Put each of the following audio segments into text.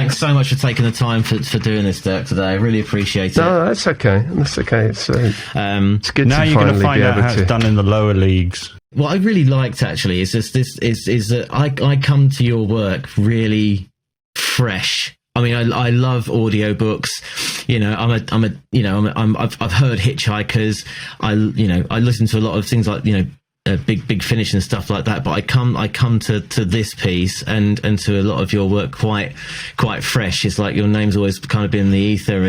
thanks so much for taking the time for doing this, Dirk, today. I really appreciate it. No, that's okay. That's okay. It's good now to you're going to finally find be out able how to. it's done in the lower leagues. What I really liked actually is just this is that I come to your work really fresh. I mean, I love audiobooks. You know, I've heard Hitchhikers. I listen to a lot of things like, Big Finish and stuff like that. But I come to this piece and to a lot of your work quite fresh. It's like your name's always kind of been in the ether,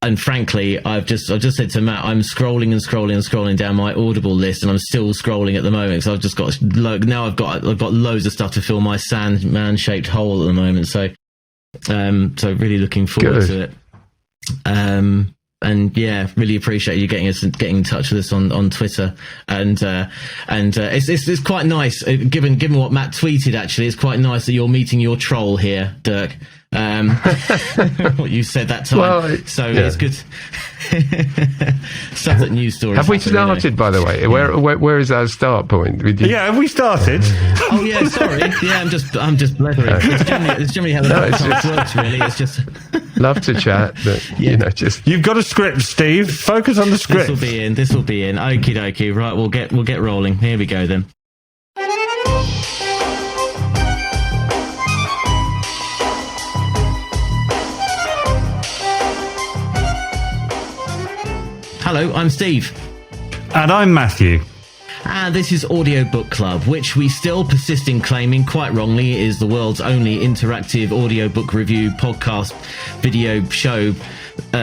and frankly, I've just said to Matt, I'm scrolling down my Audible list, and I'm still scrolling at the moment. So I've just got I've got loads of stuff to fill my Sandman shaped hole at the moment. So really looking forward to it. And yeah, really appreciate you getting in touch with us on Twitter, and it's quite nice. Given what Matt tweeted, actually, it's quite nice that you're meeting your troll here, Dirk. What you said that time. Well, so yeah. It's good. Stuff that news stories. Have we started, by the way? Where is our start point? Yeah, have we started? Oh yeah, sorry. Yeah, I'm just blethering. It's generally how the podcast works. Really, it's just love to chat, but just you've got a script, Steve. Focus on the script. This will be in. Okie dokie. Right, we'll get rolling. Here we go then. Hello, I'm Steve. And I'm Matthew. And this is Audiobook Club, which we still persist in claiming, quite wrongly, is the world's only interactive audiobook review podcast video show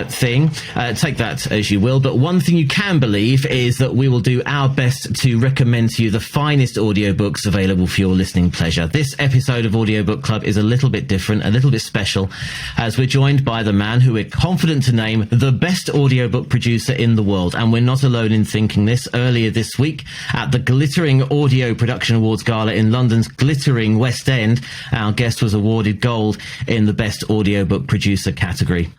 thing. Take that as you will. But one thing you can believe is that we will do our best to recommend to you the finest audiobooks available for your listening pleasure. This episode of Audiobook Club is a little bit different, a little bit special, as we're joined by the man who we're confident to name the best audiobook producer in the world. And we're not alone in thinking this. Earlier this week, at the glittering Audio Production Awards Gala in London's glittering West End, our guest was awarded gold in the Best Audiobook Producer category.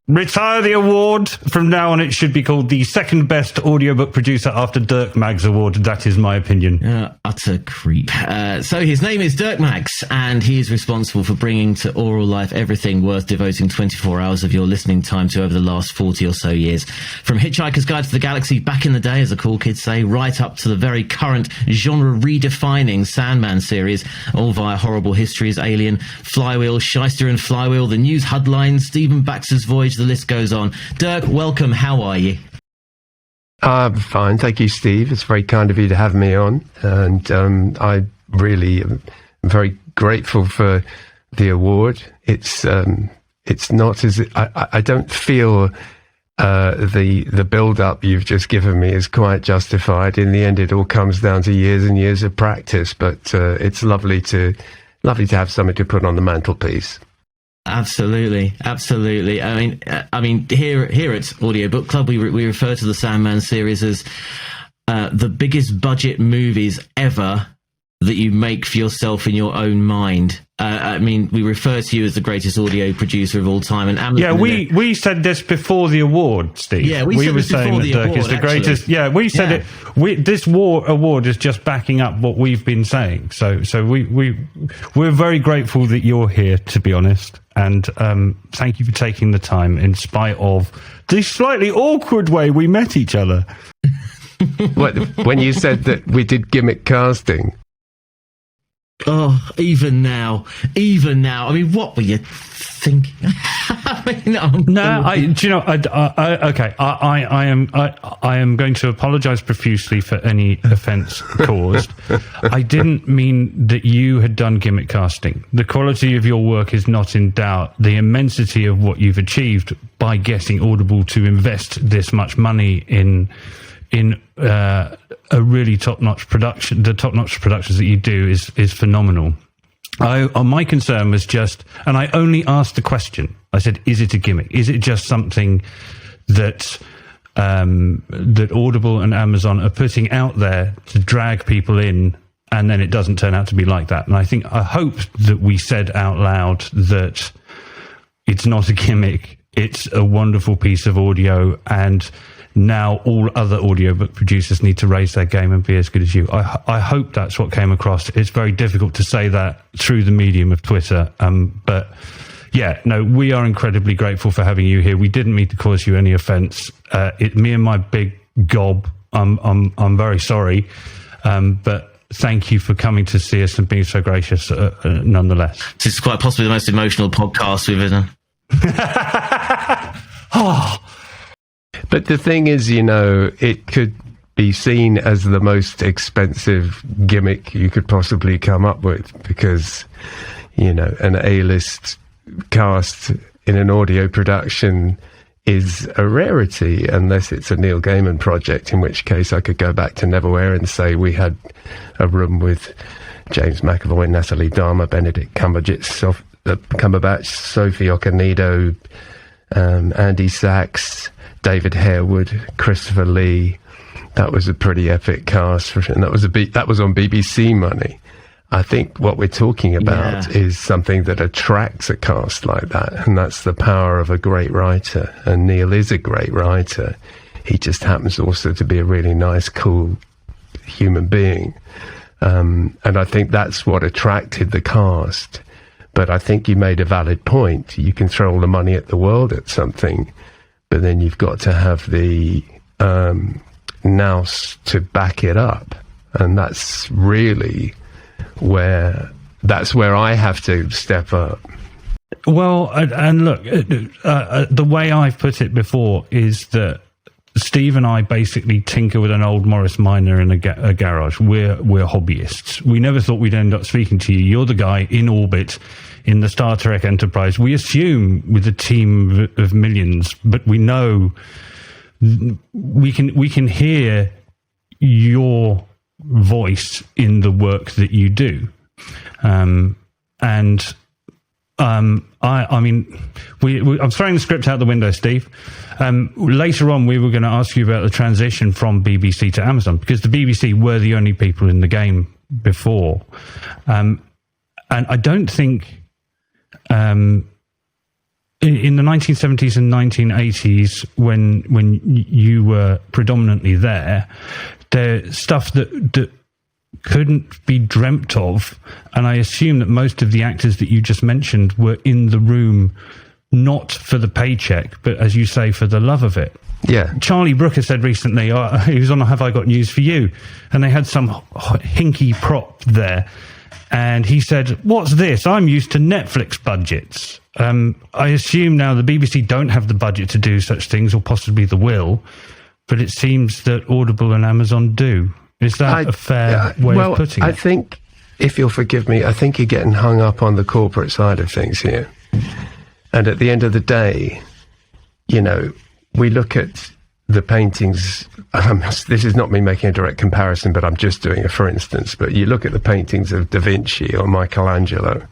Retire the award. From now on, it should be called the second best audiobook producer after Dirk Maggs Award. That is my opinion. Utter creep. So his name is Dirk Maggs, and he is responsible for bringing to oral life everything worth devoting 24 hours of your listening time to over the last 40 or so years. From Hitchhiker's Guide to the Galaxy back in the day, as the cool kids say, right up to the very current genre-redefining Sandman series, all via Horrible Histories, Alien, Flywheel, Shyster and Flywheel, the news headlines, Stephen Baxter's Voyage, the list goes on. Dirk, welcome. How are you? I'm fine, thank you, Steve. It's very kind of you to have me on, and I really am very grateful for the award. It's not as I don't feel the build-up you've just given me is quite justified. In the end, it all comes down to years and years of practice, but it's lovely to have something to put on the mantelpiece. Absolutely. I mean, here at Audiobook Club, we refer to the Sandman series as the biggest budget movies ever that you make for yourself in your own mind. I mean, we refer to you as the greatest audio producer of all time. And Amazon, yeah, we said this before the award, Steve. Yeah, we were said saying that Dirk is the greatest. Yeah, we said it. This award is just backing up what we've been saying. So we're very grateful that you're here, to be honest. And thank you for taking the time, in spite of the slightly awkward way we met each other. When you said that we did gimmick casting. Oh, even now. I mean, what were you thinking? I am going to apologise profusely for any offence caused. I didn't mean that you had done gimmick casting. The quality of your work is not in doubt. The immensity of what you've achieved by getting Audible to invest this much money in a really top-notch production, the top-notch productions that you do is phenomenal. My concern was just, and I only asked the question, I said, is it a gimmick? Is it just something that that Audible and Amazon are putting out there to drag people in, and then it doesn't turn out to be like that? And I hope that we said out loud that it's not a gimmick, it's a wonderful piece of audio, and now all other audiobook producers need to raise their game and be as good as you. I hope that's what came across. It's very difficult to say that through the medium of Twitter, but yeah, no, we are incredibly grateful for having you here. We didn't mean to cause you any offence. Me and my big gob, I'm very sorry, but thank you for coming to see us and being so gracious nonetheless. This is quite possibly the most emotional podcast we've ever done. Oh. But the thing is, it could be seen as the most expensive gimmick you could possibly come up with, because, an A-list cast in an audio production is a rarity, unless it's a Neil Gaiman project, in which case I could go back to Neverwhere and say we had a room with James McAvoy, Natalie Dama, Benedict Cumberbatch, Sophie Okonedo, Andy Sachs, David Harewood, Christopher Lee. That was a pretty epic cast, and that was on BBC money. I think what we're talking about is something that attracts a cast like that, and that's the power of a great writer. And Neil is a great writer. He just happens also to be a really nice, cool human being. And I think that's what attracted the cast. But I think you made a valid point. You can throw all the money at the world at something, but then you've got to have the nous to back it up. And that's really where I have to step up. Well, and look, the way I've put it before is that Steve and I basically tinker with an old Morris Minor in a garage. We're hobbyists. We never thought we'd end up speaking to you. You're the guy in orbit in the Star Trek Enterprise. We assume with a team of millions, but we know we can hear your voice in the work that you do. I mean, I'm throwing the script out the window, Steve. Later on, we were going to ask you about the transition from BBC to Amazon, because the BBC were the only people in the game before. And I don't think in the 1970s and 1980s, when you were predominantly there, there's stuff that couldn't be dreamt of, and I assume that most of the actors that you just mentioned were in the room not for the paycheck, but as you say, for the love of it. Yeah. Charlie Brooker said recently, he was on Have I Got News for You, and they had some hinky prop there, and he said, "What's this? I'm used to Netflix budgets." I assume now the BBC don't have the budget to do such things, or possibly the will, but it seems that Audible and Amazon do. Is that a fair way of putting it? I think, if you'll forgive me, I think you're getting hung up on the corporate side of things here. And at the end of the day, we look at the paintings. This is not me making a direct comparison, but I'm just doing a for instance. But you look at the paintings of Da Vinci or Michelangelo,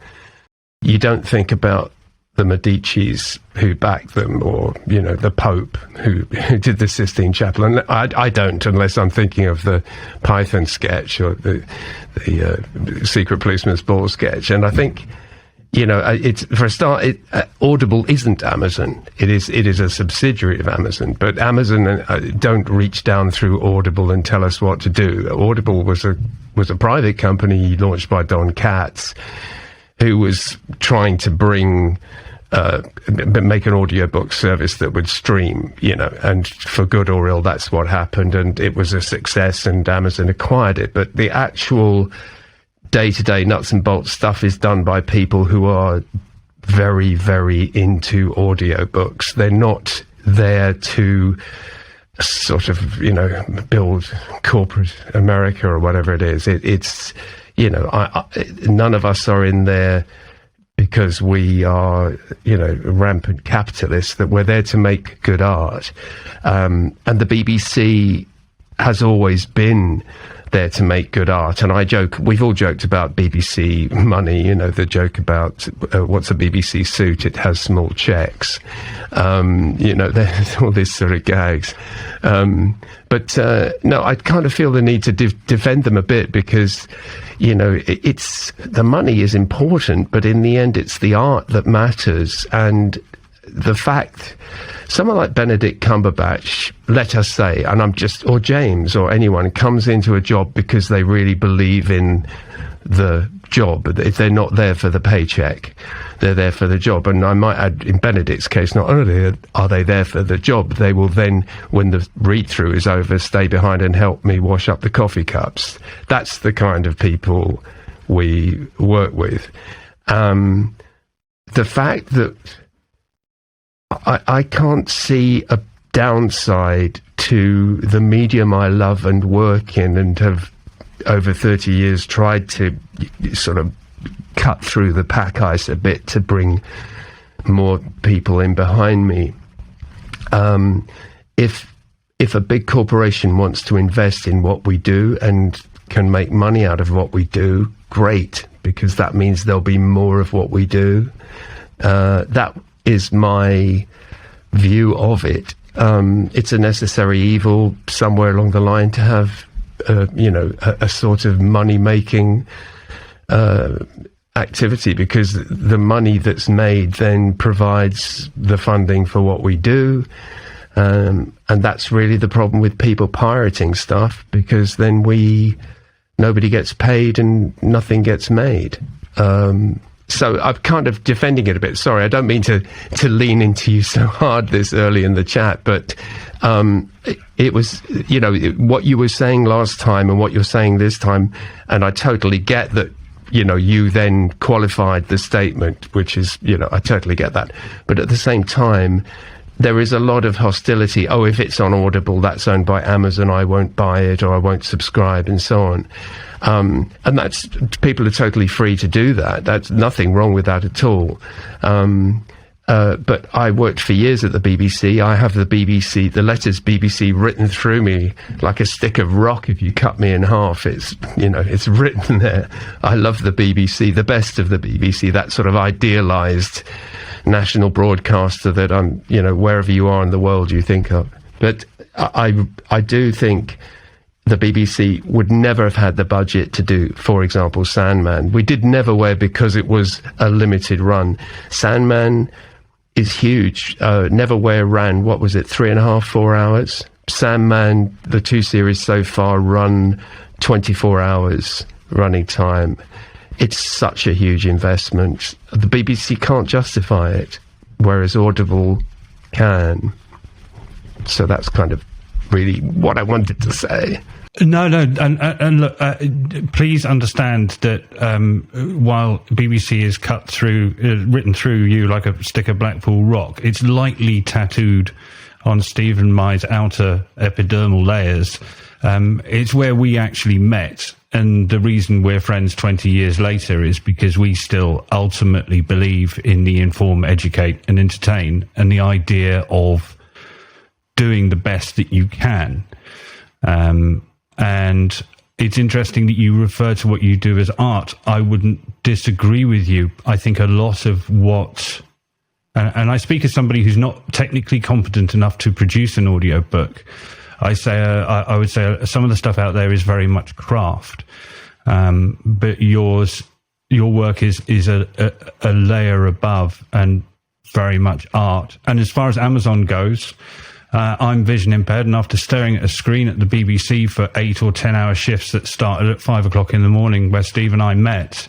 you don't think about the Medicis who backed them, or the Pope who did the Sistine Chapel, and I don't, unless I'm thinking of the Python sketch or the Secret Policeman's Ball sketch. And I think it's, for a start, Audible isn't Amazon. It is a subsidiary of Amazon, but Amazon don't reach down through Audible and tell us what to do. Audible was a private company launched by Don Katz, who was trying to make an audiobook service that would stream, and for good or ill, that's what happened. And it was a success, and Amazon acquired it. But the actual day-to-day nuts and bolts stuff is done by people who are very, very into audiobooks. They're not there to sort of, build corporate America or whatever it is. It's none of us are in there because we are, rampant capitalists, that we're there to make good art. And the BBC has always been there to make good art. And I joke, we've all joked about BBC money, the joke about what's a BBC suit? It has small checks. There's all these sort of gags. But I kind of feel the need to defend them a bit, because, it's the money is important, but in the end, it's the art that matters. And the fact, someone like Benedict Cumberbatch, let us say, and or James or anyone, comes into a job because they really believe in the job. If they're not there for the paycheck, they're there for the job. And I might add, in Benedict's case, not only are they there for the job, they will then, when the read-through is over, stay behind and help me wash up the coffee cups. That's the kind of people we work with. The fact that I can't see a downside to the medium I love and work in, and have over 30 years tried to sort of cut through the pack ice a bit to bring more people in behind me. If a big corporation wants to invest in what we do and can make money out of what we do, great, because that means there'll be more of what we do. That is my view of it. It's a necessary evil somewhere along the line to have a sort of money-making activity, because the money that's made then provides the funding for what we do. And that's really the problem with people pirating stuff, because then nobody gets paid and nothing gets made. So I'm kind of defending it a bit. Sorry, I don't mean to lean into you so hard this early in the chat, but it was, what you were saying last time and what you're saying this time, and I totally get that, you then qualified the statement, which is, I totally get that. But at the same time, there is a lot of hostility. Oh, if it's on Audible, that's owned by Amazon, I won't buy it, or I won't subscribe, and so on. And that's, people are totally free to do that. That's nothing wrong with that at all. But I worked for years at the BBC. I have the letters BBC written through me like a stick of rock. If you cut me in half, it's written there. I love the BBC, the best of the BBC, that sort of idealized national broadcaster that I'm, wherever you are in the world you think of. But I do think the BBC would never have had the budget to do, for example, Sandman. We did Neverwhere because it was a limited run. Sandman is huge. Neverwhere ran, 3.5, 4 hours? Sandman, the 2 series so far, run 24 hours running time. It's such a huge investment. The BBC can't justify it, whereas Audible can. So that's kind of really what I wanted to say. No, and look, please understand that while BBC is written through you like a stick of Blackpool rock, it's lightly tattooed on Stephen Mai's outer epidermal layers. It's where we actually met, and the reason we're friends 20 years later is because we still ultimately believe in the inform, educate, and entertain, and the idea of doing the best that you can. And it's interesting that you refer to what you do as art. I wouldn't disagree with you. I think a lot of what, and I speak as somebody who's not technically competent enough to produce an audiobook. I would say some of the stuff out there is very much craft, but your work is a layer above and very much art. And as far as Amazon goes, I'm vision impaired, and after staring at a screen at the BBC for 8 or 10 hour shifts that started at 5 o'clock in the morning, where Steve and I met,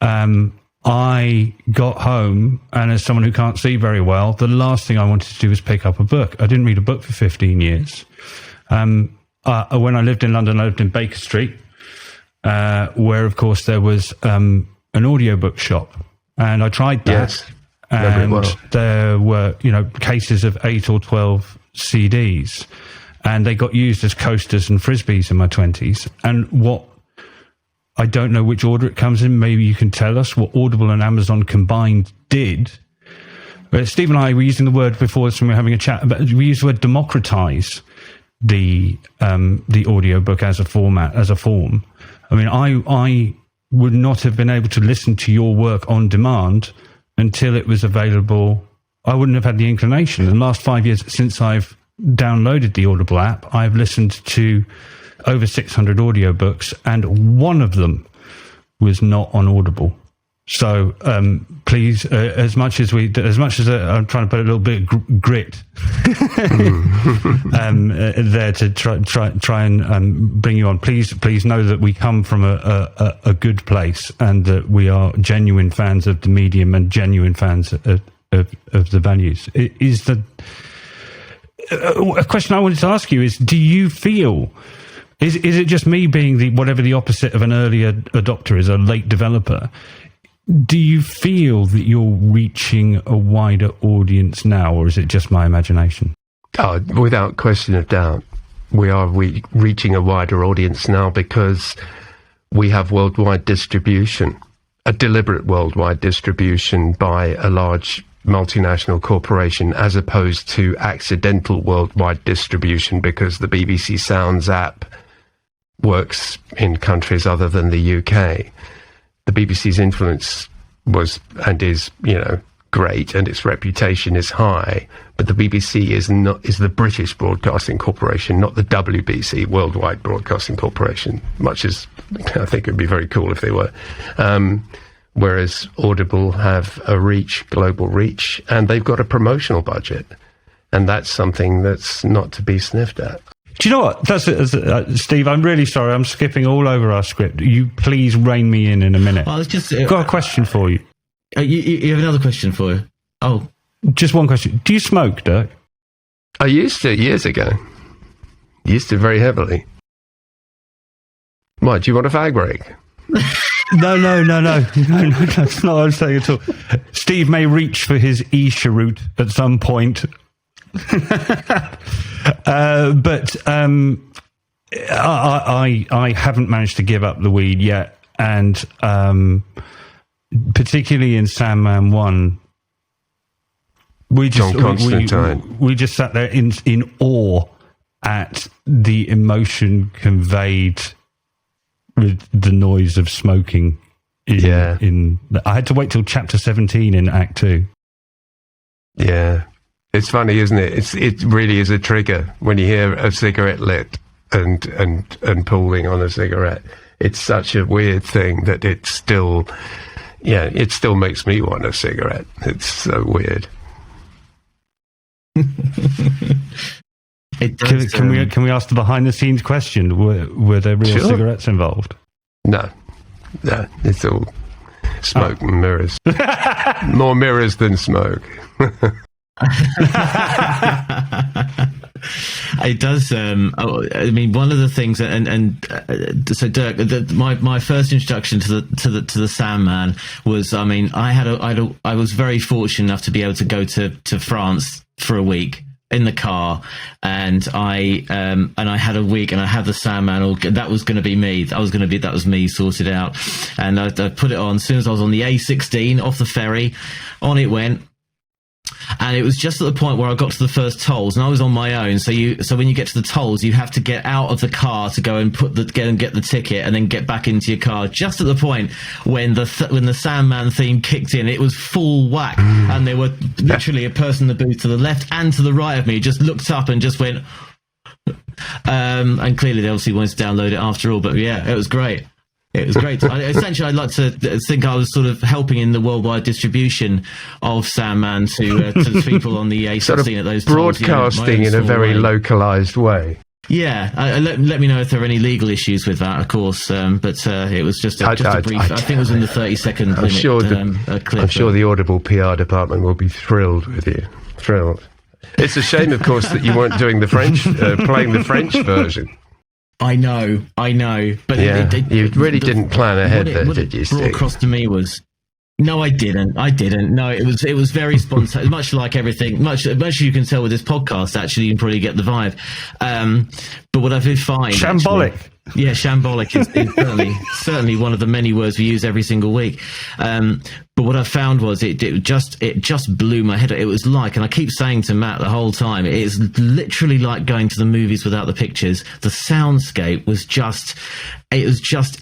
I got home, and as someone who can't see very well, the last thing I wanted to do was pick up a book. I didn't read a book for 15 years. When I lived in London, I lived in Baker Street, where, of course, there was an audiobook shop, and I tried that. Yes. And there were, cases of 8 or 12 CDs, and they got used as coasters and frisbees in my 20s. And I don't know which order it comes in. Maybe you can tell us what Audible and Amazon combined did. But Steve and I were using the word before this when we were having a chat, but we used the word democratize the audiobook as a format, as a form. I mean, I would not have been able to listen to your work on demand until it was available. I wouldn't have had the inclination. In the last 5 years since I've downloaded the Audible app, I've listened to over 600 audiobooks, and one of them was not on Audible. So please, as much as I'm trying to put a little bit of grit there to try and bring you on. Please know that we come from a good place, and that we are genuine fans of the medium and genuine fans of the values. A question I wanted to ask you is: do you feel? Is it just me being whatever the opposite of an early adopter is, a late developer? Do you feel that you're reaching a wider audience now, or is it just my imagination? Oh, without question of doubt, we are reaching a wider audience now, because we have worldwide distribution, a deliberate worldwide distribution by a large multinational corporation, as opposed to accidental worldwide distribution because the BBC Sounds app works in countries other than the UK. The BBC's influence was and is, great, and its reputation is high. But the BBC is the British Broadcasting Corporation, not the WBC, Worldwide Broadcasting Corporation. Much as I think it'd be very cool if they were. Whereas Audible have a global reach, and they've got a promotional budget, and that's something that's not to be sniffed at. Do you know what? Steve, I'm really sorry. I'm skipping all over our script. You please rein me in a minute. Well, I've got a question for you. You have another question for you? Oh. Just one question. Do you smoke, Dirk? I used to, years ago. Used to very heavily. What, do you want a fag break? No, that's not what I'm saying at all. Steve may reach for his e-cheroot at some point. But I haven't managed to give up the weed yet, and particularly in Sandman 1, we just sat there in awe at the emotion conveyed with the noise of smoking. I had to wait till chapter 17 in Act 2. Yeah. It's funny, isn't it? It really is a trigger when you hear a cigarette lit and pulling on a cigarette. It's such a weird thing that it still makes me want a cigarette. It's so weird. It does, can we ask the behind the scenes question? Were there real cigarettes involved? No, it's all smoke and mirrors. More mirrors than smoke. It does. I mean, one of the things, so Dirk, my first introduction to the Sandman was, I mean, I was very fortunate enough to be able to go to France for a week in the car, and I had a week, and I had the Sandman. That was going to be me. That was me sorted out, and I put it on as soon as I was on the A16 off the ferry. On it went. And it was just at the point where I got to the first tolls, and I was on my own. So when you get to the tolls, you have to get out of the car to go and get the ticket, and then get back into your car. Just at the point when the Sandman theme kicked in, it was full whack, and there were literally a person in the booth to the left and to the right of me just looked up and just went. And clearly they obviously wanted to download it after all, but yeah, it was great. It was great. Essentially, I'd like to think I was sort of helping in the worldwide distribution of Sandman to people on the A16 sort of at those broadcasting in a very localized way. Yeah, let me know if there are any legal issues with that, of course. But it was just a brief. I think it was in the 30-second limit. Clip. I'm sure the Audible PR department will be thrilled with you. Thrilled. It's a shame, of course, that you weren't doing the French, playing the French version. I know, but yeah, you really didn't plan ahead, did you? What brought across to me was, no, I didn't. No, it was very spontaneous. Much like everything, much as you can tell with this podcast. Actually, you can probably get the vibe. But what I did find, shambolic. Yeah, shambolic is certainly one of the many words we use every single week. But what I found was it just blew my head. It was like, and I keep saying to Matt the whole time, it is literally like going to the movies without the pictures. The soundscape was just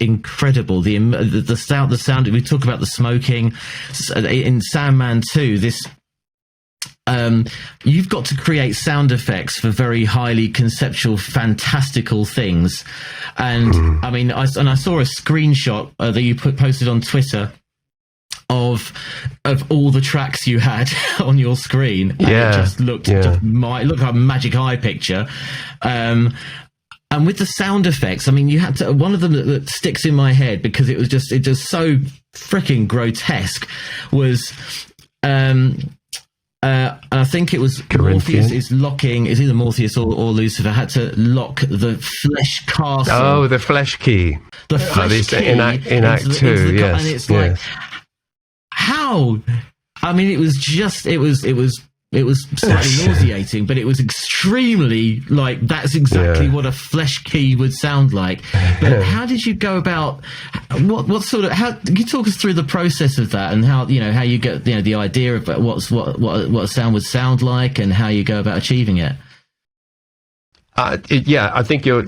incredible. The sound. We talk about the smoking in Sandman 2. You've got to create sound effects for very highly conceptual, fantastical things. And I mean, I saw a screenshot that you posted on Twitter of all the tracks you had on your screen. And Yeah, it just looked it looked like a magic eye picture. And with the sound effects, I mean, you had to, one of them that sticks in my head because it was just so freaking grotesque was, I think it was Morpheus is either Morpheus or Lucifer had to lock the flesh castle. Oh, the flesh key. The flesh key in Act 2, yes. And it's like, how? I mean, it was slightly nauseating, but it was extremely like that's exactly what a flesh key would sound like. But how did you go about what sort of how? Can you talk us through the process of that and how you get the idea of what a sound would sound like and how you go about achieving it? I think you're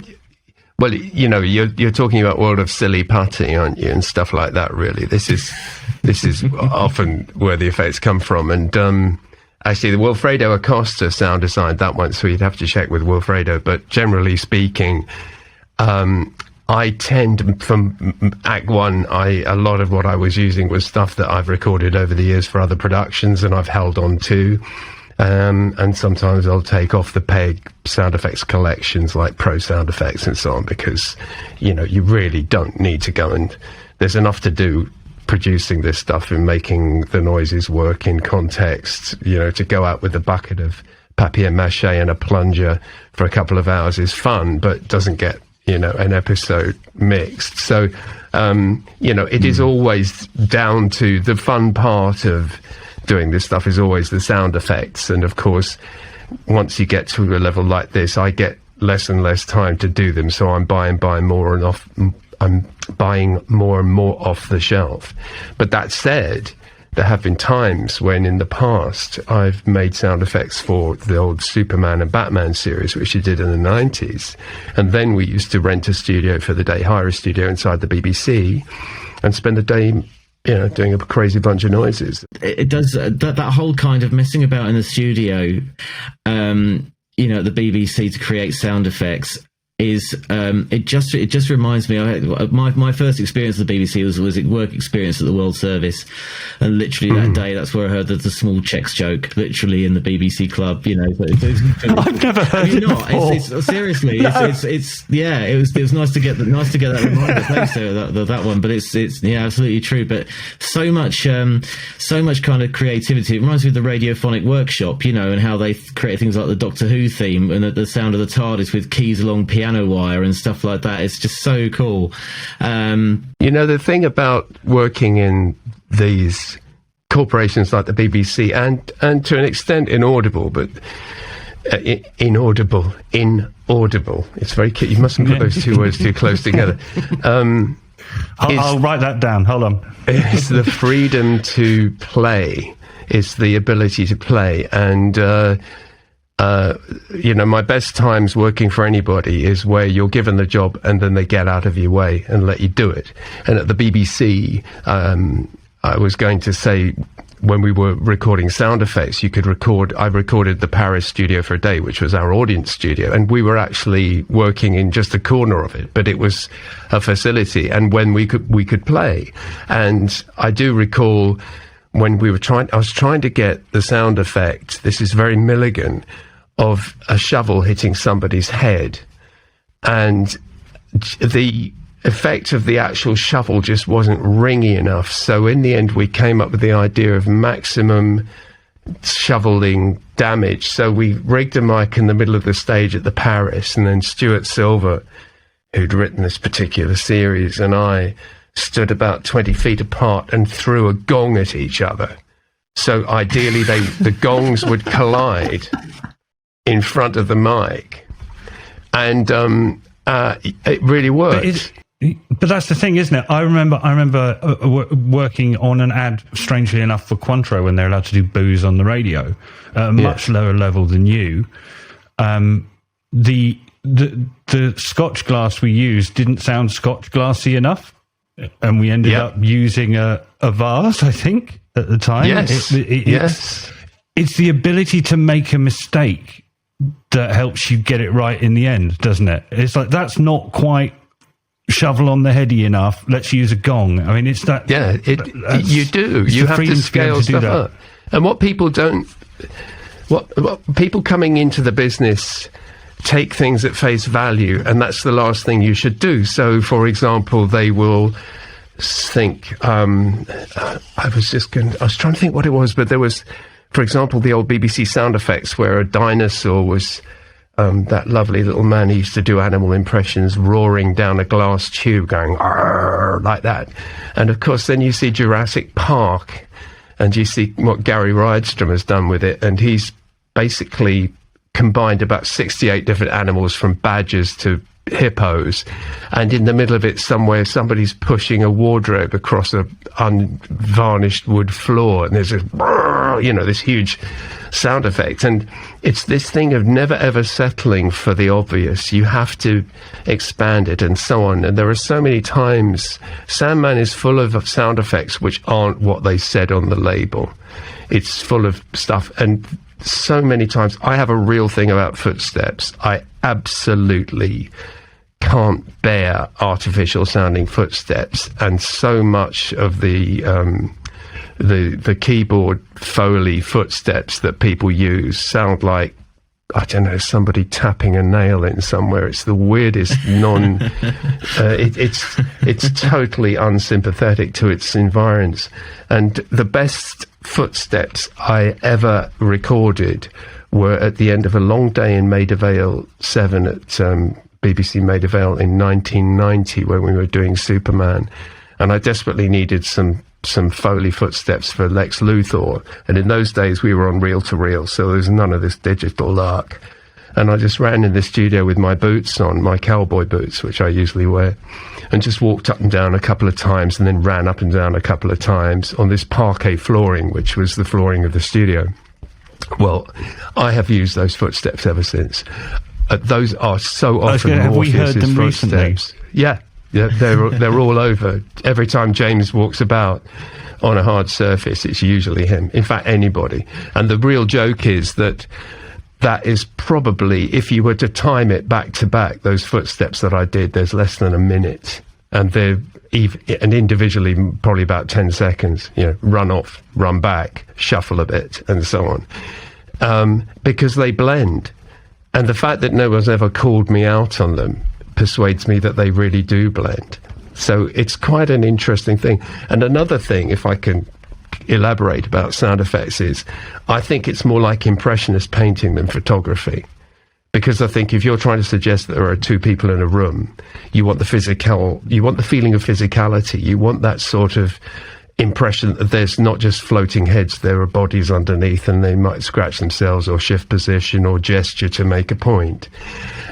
talking about World of Silly Putty, aren't you, and stuff like that. Really, this is often where the effects come from, and actually, the Wilfredo Acosta sound design that one, so you'd have to check with Wilfredo. But generally speaking, I tend from Act 1, a lot of what I was using was stuff that I've recorded over the years for other productions, and I've held on to. And sometimes I'll take off the peg sound effects collections like Pro Sound Effects and so on, because, you really don't need to go and there's enough to do producing this stuff and making the noises work in context. To go out with a bucket of papier-mâché and a plunger for a couple of hours is fun, but doesn't get, an episode mixed. So, it is always down to the fun part of doing this stuff is always the sound effects. And of course, once you get to a level like this, I get less and less time to do them. So I'm buying more and more off the shelf. But that said, there have been times when in the past I've made sound effects for the old Superman and Batman series, which we did in the 90s. And then we used to rent a studio for the day, hire a studio inside the BBC and spend the day doing a crazy bunch of noises. It does that whole kind of messing about in the studio, at the BBC to create sound effects is it just reminds me. My first experience at the BBC was a work experience at the World Service, and literally that day, that's where I heard the small checks joke, literally in the BBC club. I've never heard it before. It's seriously, no. It was nice to get that reminder. Thanks to that one, but it's absolutely true. But so much kind of creativity. It reminds me of the Radiophonic Workshop, and how they create things like the Doctor Who theme and the sound of the TARDIS with keys along piano wire and stuff like that. It's just so cool. The thing about working in these corporations like the BBC and to an extent inaudible, but inaudible. It's very cute. You mustn't put those two words too close together. I'll write that down. Hold on. It's the freedom to play. It's the ability to play. And my best times working for anybody is where you're given the job and then they get out of your way and let you do it. And at the BBC, I was going to say, when we were recording sound effects, I recorded the Paris studio for a day, which was our audience studio. And we were actually working in just a corner of it, but it was a facility. And when we could play. And I do recall when I was trying to get the sound effect, this is very Milligan, of a shovel hitting somebody's head, and the effect of the actual shovel just wasn't ringy enough. So in the end, we came up with the idea of maximum shoveling damage. So we rigged a mic in the middle of the stage at the Paris, and then Stuart Silver, who'd written this particular series, and I stood about 20 feet apart and threw a gong at each other. So ideally, the gongs would collide in front of the mic, and it really worked. But that's the thing, isn't it? I remember working on an ad, strangely enough, for Cointreau when they're allowed to do booze on the radio at a much lower level than you. The Scotch glass we used didn't sound Scotch glassy enough, and we ended up using a vase, I think, at the time. Yes, it's the ability to make a mistake that helps you get it right in the end, doesn't it? It's like that's not quite shovel on the heady enough, let's use a gong. I mean, it's that. Yeah, you do. You have to scale stuff up. And what people don't, what people coming into the business take things at face value, and that's the last thing you should do. So, for example, they will think, I was trying to think what it was, but there was, for example, the old BBC sound effects where a dinosaur was, that lovely little man who used to do animal impressions, roaring down a glass tube, going like that. And of course, then you see Jurassic Park, and you see what Gary Rydstrom has done with it, and he's basically combined about 68 different animals, from badgers to hippos, and in the middle of it somewhere somebody's pushing a wardrobe across a unvarnished wood floor, and there's this huge sound effect. And it's this thing of never ever settling for the obvious. You have to expand it and so on. And there are so many times Sandman is full of sound effects which aren't what they said on the label. It's full of stuff, and so many times I have a real thing about footsteps. I absolutely can't bear artificial sounding footsteps, and so much of the keyboard Foley footsteps that people use sound like, I don't know, somebody tapping a nail in somewhere. It's the weirdest it's totally unsympathetic to its environs. And the best footsteps I ever recorded were at the end of a long day in Maida Vale 7 at BBC Maida Vale in 1990, when we were doing Superman, and I desperately needed some Foley footsteps for Lex Luthor, and in those days we were on reel-to-reel, so there was none of this digital lark. And I just ran in the studio with my boots on, my cowboy boots, which I usually wear, and just walked up and down a couple of times, and then ran up and down a couple of times on this parquet flooring, which was the flooring of the studio. Well, I have used those footsteps ever since. Those are so often Morpheus's footsteps. Yeah, they're all over. Every time James walks about on a hard surface, it's usually him. In fact, anybody. And the real joke is that is probably, if you were to time it back to back, those footsteps that I did, there's less than a minute, and they're and individually probably about 10 seconds. Run off, run back, shuffle a bit, and so on, because they blend. And the fact that no one's ever called me out on them persuades me that they really do blend. So it's quite an interesting thing. And another thing, if I can elaborate about sound effects, is I think it's more like impressionist painting than photography. Because I think if you're trying to suggest that there are two people in a room, you want the feeling of physicality, you want that sort of impression that there's not just floating heads, there are bodies underneath, and they might scratch themselves or shift position or gesture to make a point.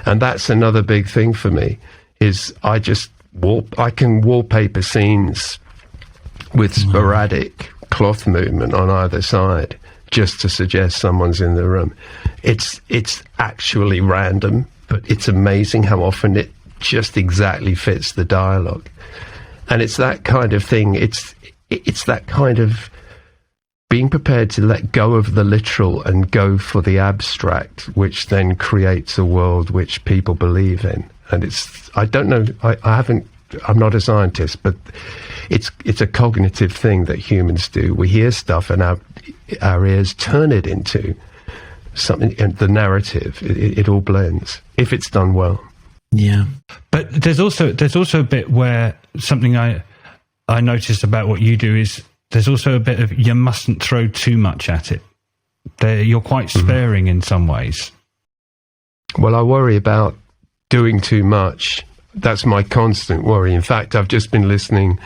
And that's another big thing for me, is I can wallpaper scenes with sporadic cloth movement on either side just to suggest someone's in the room. It's actually random, but it's amazing how often it just exactly fits the dialogue. And it's that kind of thing. It's that kind of being prepared to let go of the literal and go for the abstract, which then creates a world which people believe in. And I don't know, I'm not a scientist, but it's a cognitive thing that humans do. We hear stuff and our ears turn it into something, and the narrative, it all blends, if it's done well. Yeah. But there's also a bit where something I noticed about what you do is there's also a bit of, you mustn't throw too much at it. You're quite sparing in some ways. Well, I worry about doing too much. That's my constant worry. In fact, I've just been listening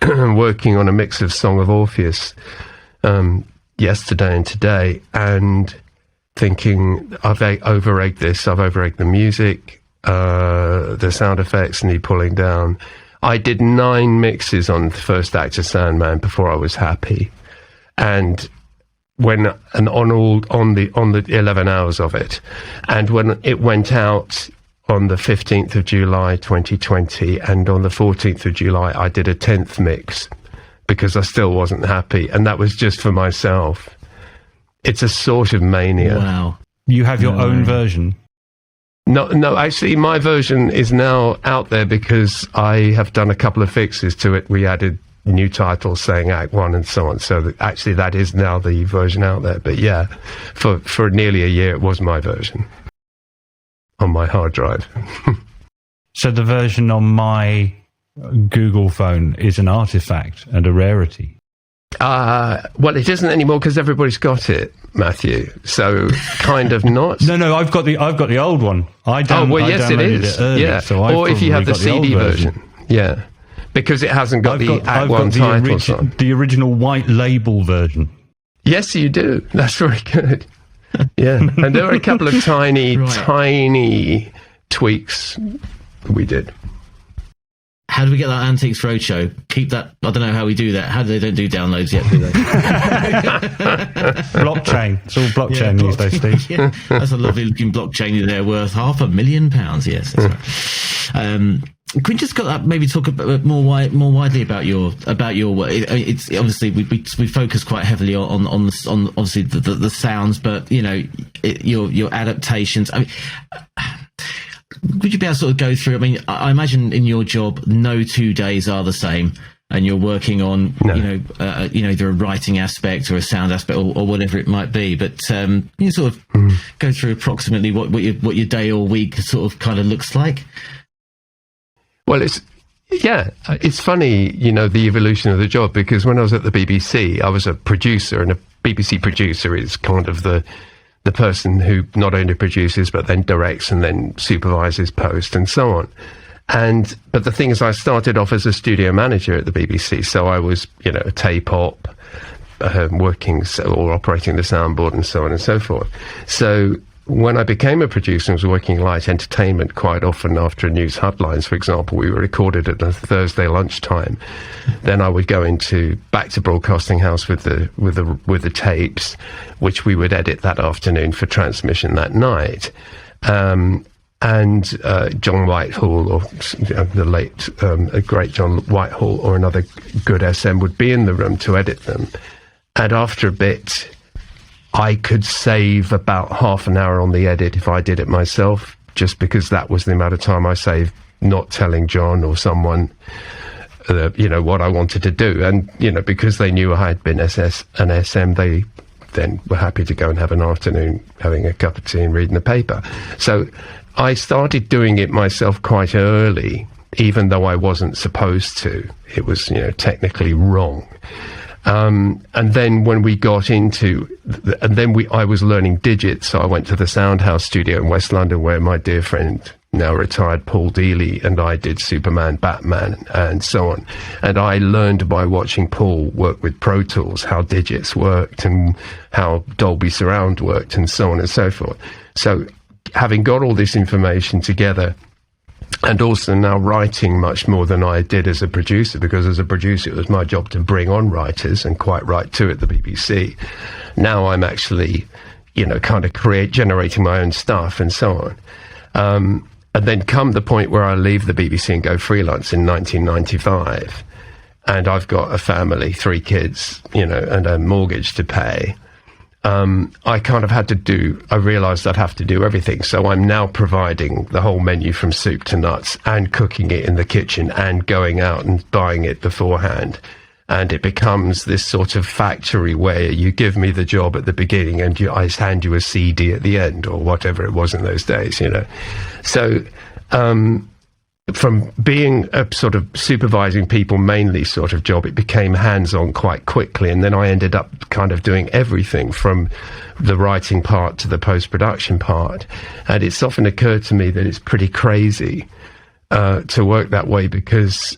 and working on a mix of Song of Orpheus yesterday and today, and thinking, I've over-egged this. I've over-egged the music, the sound effects need pulling down. I did 9 mixes on the first act of Sandman before I was happy, and on the 11 hours of it, and when it went out on the 15th of July 2020, and on the 14th of July I did a 10th mix because I still wasn't happy, and that was just for myself. It's a sort of mania. Wow. You have your own version? No, actually, my version is now out there because I have done a couple of fixes to it. We added new titles saying Act 1 and so on. So that is now the version out there. But yeah, for nearly a year, it was my version on my hard drive. So the version on my Google phone is an artifact and a rarity. Well, it isn't anymore because everybody's got it, Matthew. So kind of not. No, I've got the old one. Yes, it is. Early, yeah. So or if you have the CD version. Yeah. Because it hasn't got Act 1 titles on. The original white label version. Yes, you do. That's very good. Yeah. And there were a couple of tiny tweaks we did. How do we get that Antiques Roadshow? Keep that. I don't know how we do that. How do they don't do downloads yet, do they? Blockchain. It's all blockchain these days, Steve. Yeah, that's a lovely looking blockchain there, worth £500,000. Yes, that's right. Can we just maybe talk a bit more widely about your work? It's obviously we focus quite heavily on obviously the sounds, but your adaptations. I mean, would you be able to sort of go through? I mean, I imagine in your job, no 2 days are the same, and you're working on either a writing aspect or a sound aspect or whatever it might be. But can you sort of go through approximately what your day or week sort of kind of looks like? Well, it's funny, the evolution of the job, because when I was at the BBC, I was a producer, and a BBC producer is kind of the person who not only produces but then directs and then supervises post and so on. But the thing is, I started off as a studio manager at the BBC, so I was, a tape op, working or operating the soundboard and so on and so forth. So when I became a producer and was working light entertainment quite often after news headlines, for example, we were recorded at a Thursday lunchtime. Then I would go back to Broadcasting House with the tapes, which we would edit that afternoon for transmission that night. And John Whitehall, or the late great John Whitehall, or another good SM would be in the room to edit them. And after a bit, I could save about half an hour on the edit if I did it myself, just because that was the amount of time I saved not telling John or someone, what I wanted to do. And, because they knew I had been an SM, they then were happy to go and have an afternoon having a cup of tea and reading the paper. So I started doing it myself quite early, even though I wasn't supposed to. It was, technically wrong. And then when we got into, I was learning digits, so I went to the Soundhouse studio in West London, where my dear friend, now retired Paul Dealey, and I did Superman, Batman, and so on. And I learned by watching Paul work with Pro Tools how digits worked and how Dolby Surround worked and so on and so forth. So having got all this information together, and also now writing much more than I did as a producer, because as a producer it was my job to bring on writers, and quite right too at the BBC. Now I'm actually, kind of generating my own stuff and so on. And then come the point where I leave the BBC and go freelance in 1995, and I've got a family, 3 kids, and a mortgage to pay. I kind of I realized I'd have to do everything. So I'm now providing the whole menu from soup to nuts, and cooking it in the kitchen, and going out and buying it beforehand. And it becomes this sort of factory where you give me the job at the beginning and I hand you a CD at the end, or whatever it was in those days, So, from being a sort of supervising people mainly sort of job, it became hands-on quite quickly, and then I ended up kind of doing everything from the writing part to the post-production part. And it's often occurred to me that it's pretty crazy to work that way, because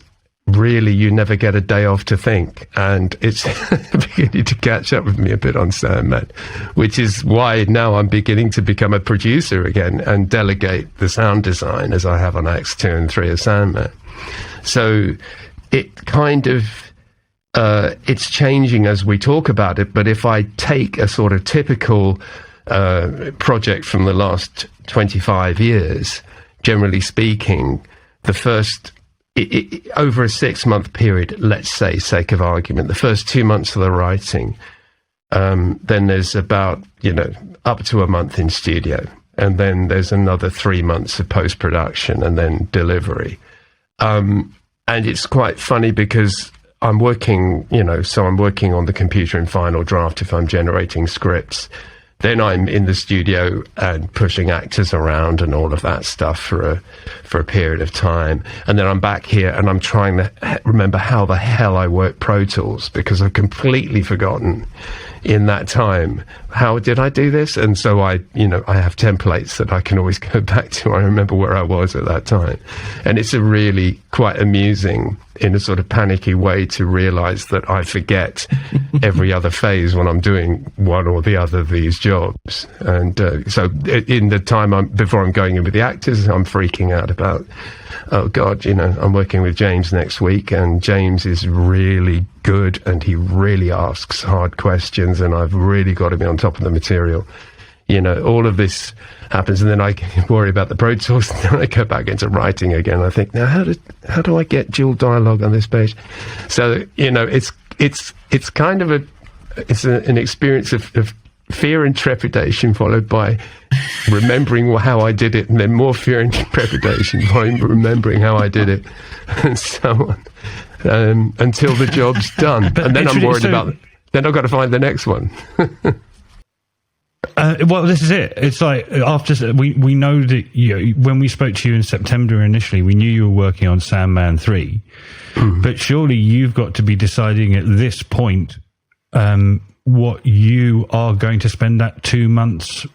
really you never get a day off to think, and it's beginning to catch up with me a bit on Sandman, which is why now I'm beginning to become a producer again and delegate the sound design, as I have on Acts 2 and 3 of Sandman. So it kind of it's changing as we talk about it, but if I take a sort of typical project from the last 25 years, generally speaking, the first over a 6-month period, let's say, sake of argument, the first 2 months of the writing, then there's about, up to a month in studio. and then there's another 3 months of post-production and then delivery. And it's quite funny because I'm working, so I'm working on the computer in final draft if I'm generating scripts. Then I'm in the studio and pushing actors around and all of that stuff for a period of time. And then I'm back here and I'm trying to remember how the hell I work Pro Tools, because I've completely forgotten in that time, how did I do this? And so I have templates that I can always go back to. I remember where I was at that time. And it's a really quite amusing, in a sort of panicky way, to realize that I forget every other phase when I'm doing one or the other of these jobs. And so in the time before I'm going in with the actors, I'm freaking out about, oh God, I'm working with James next week, and James is really good and he really asks hard questions, and I've really got to be on top of the material. All of this happens, and then I worry about the Pro Tools, and then I go back into writing again. I think, now how do I get dual dialogue on this page? So it's kind of an experience of fear and trepidation, followed by remembering how I did it, and then more fear and trepidation by remembering how I did it, and so on, until the job's done. And then I'm worried about it. Then I've got to find the next one. Well, this is it. It's like, after we know that when we spoke to you in September initially, we knew you were working on Sandman 3, but surely you've got to be deciding at this point what you are going to spend that 2 months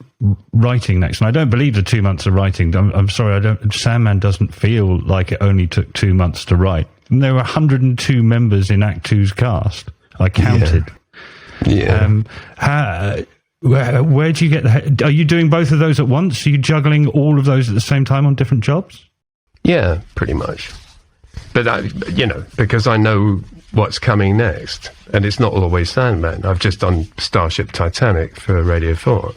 writing next. And I don't believe the 2 months of writing. I'm sorry, Sandman doesn't feel like it only took 2 months to write. And there were 102 members in Act 2's cast. I counted. Yeah. Where do you get are you doing both of those at once? Are you juggling all of those at the same time on different jobs? Yeah, pretty much. But because I know what's coming next, and it's not always Sandman. I've just done Starship Titanic for Radio 4.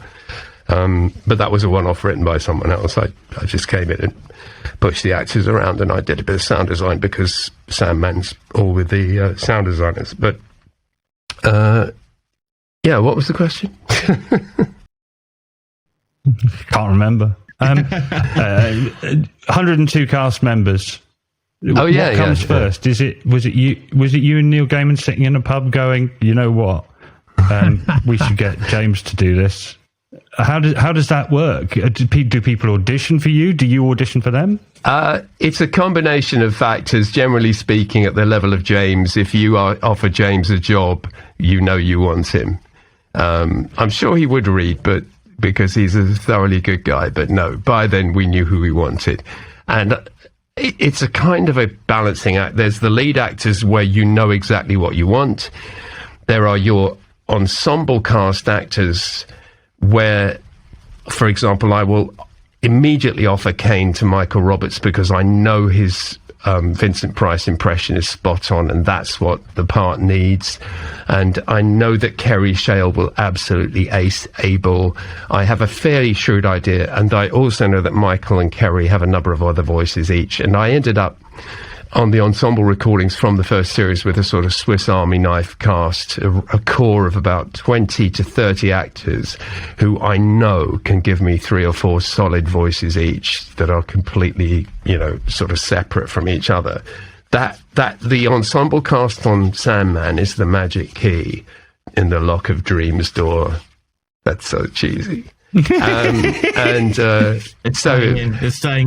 But that was a one-off written by someone else. I just came in and pushed the actors around, and I did a bit of sound design, because Sandman's all with the sound designers. But yeah, what was the question? Can't remember. 102 cast members. Oh yeah, what comes first? Was it you and Neil Gaiman sitting in a pub going, you know what, we should get James to do this? How does that work? Do people audition for you? Do you audition for them? It's a combination of factors. Generally speaking, at the level of James, if you offer James a job, you want him. I'm sure he would read, but because he's a thoroughly good guy. But no, by then we knew who we wanted. And it's a kind of a balancing act. There's the lead actors where you know exactly what you want. There are your ensemble cast actors where, for example, I will immediately offer Kane to Michael Roberts because I know his Vincent Price impression is spot on, and that's what the part needs. And I know that Kerry Shale will absolutely ace Abel. I have a fairly shrewd idea, and I also know that Michael and Kerry have a number of other voices each. And I ended up on the ensemble recordings from the first series with a sort of Swiss Army knife cast, a core of about 20 to 30 actors who I know can give me 3 or 4 solid voices each that are completely, sort of separate from each other. That the ensemble cast on Sandman is the magic key in the Lock of Dreams door. That's so cheesy. It's staying